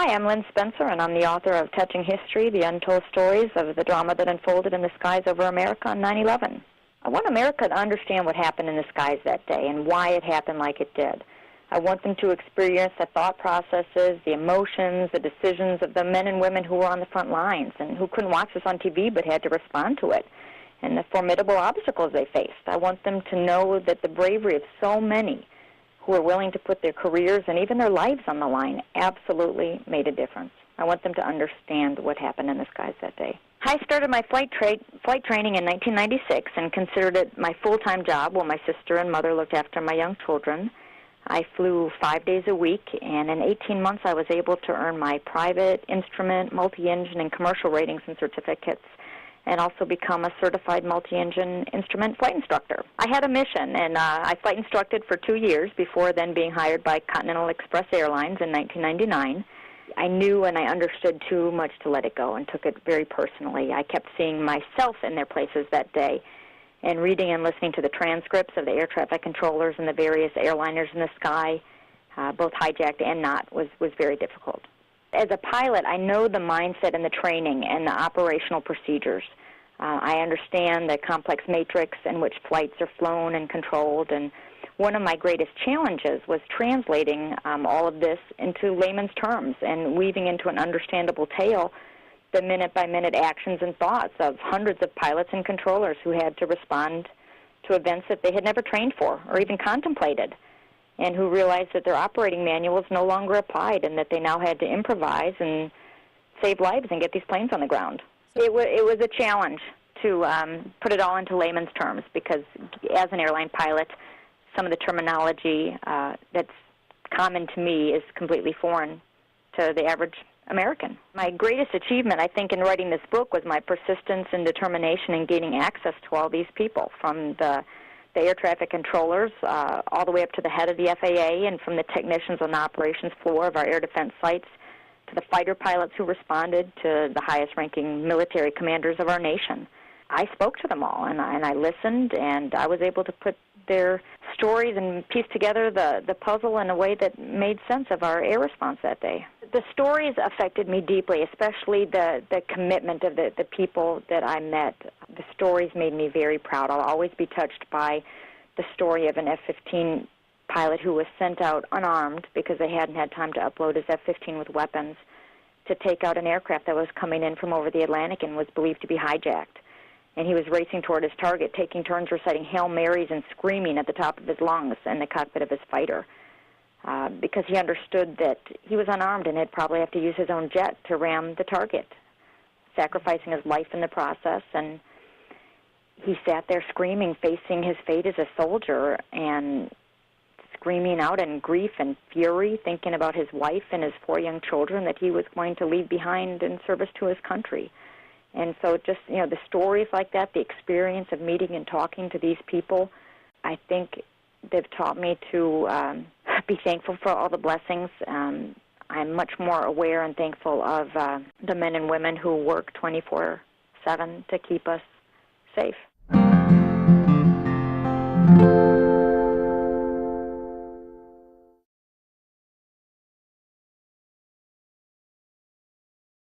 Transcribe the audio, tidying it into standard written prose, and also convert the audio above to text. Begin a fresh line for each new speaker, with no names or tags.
Hi, I'm Lynn Spencer, and I'm the author of Touching History, The Untold Stories of the Drama That Unfolded in the Skies over America on 9/11. I want America to understand what happened in the skies that day and why it happened like it did. I want them to experience the thought processes, the emotions, the decisions of the men and women who were on the front lines and who couldn't watch this on TV but had to respond to it, and the formidable obstacles they faced. I want them to know that the bravery of so many who are willing to put their careers and even their lives on the line absolutely made a difference. I want them to understand what happened in the skies that day. I started my flight training in 1996 and considered it my full-time job while my sister and mother looked after my young children. I flew 5 days a week, and in 18 months I was able to earn my private, instrument, multi-engine, and commercial ratings and certificates, and also become a certified multi-engine instrument flight instructor. I had a mission, and I flight instructed for 2 years before then being hired by Continental Express Airlines in 1999. I knew and I understood too much to let it go and took it very personally. I kept seeing myself in their places that day, and reading and listening to the transcripts of the air traffic controllers and the various airliners in the sky, both hijacked and not, was very difficult. As a pilot, I know the mindset and the training and the operational procedures. I understand the complex matrix in which flights are flown and controlled, and one of my greatest challenges was translating all of this into layman's terms and weaving into an understandable tale the minute-by-minute actions and thoughts of hundreds of pilots and controllers who had to respond to events that they had never trained for or even contemplated, and who realized that their operating manuals no longer applied and that they now had to improvise and save lives and get these planes on the ground. It was a challenge to put it all into layman's terms because as an airline pilot, some of the terminology that's common to me is completely foreign to the average American. My greatest achievement, I think, in writing this book was my persistence and determination in gaining access to all these people, from the air traffic controllers all the way up to the head of the FAA, and from the technicians on the operations floor of our air defense sites to the fighter pilots who responded to the highest-ranking military commanders of our nation. I spoke to them all, and I listened, and I was able to put their stories and piece together the puzzle in a way that made sense of our air response that day. The stories affected me deeply, especially the commitment of the people that I met. The stories made me very proud. I'll always be touched by the story of an F-15 pilot who was sent out unarmed because they hadn't had time to upload his F-15 with weapons to take out an aircraft that was coming in from over the Atlantic and was believed to be hijacked. And he was racing toward his target, taking turns reciting Hail Marys and screaming at the top of his lungs in the cockpit of his fighter because he understood that he was unarmed and he'd probably have to use his own jet to ram the target, sacrificing his life in the process. And he sat there screaming, facing his fate as a soldier and screaming out in grief and fury, thinking about his wife and his 4 young children that he was going to leave behind in service to his country. And so just, the stories like that, the experience of meeting and talking to these people, I think they've taught me to be thankful for all the blessings. I'm much more aware and thankful of the men and women who work 24/7 to keep us safe.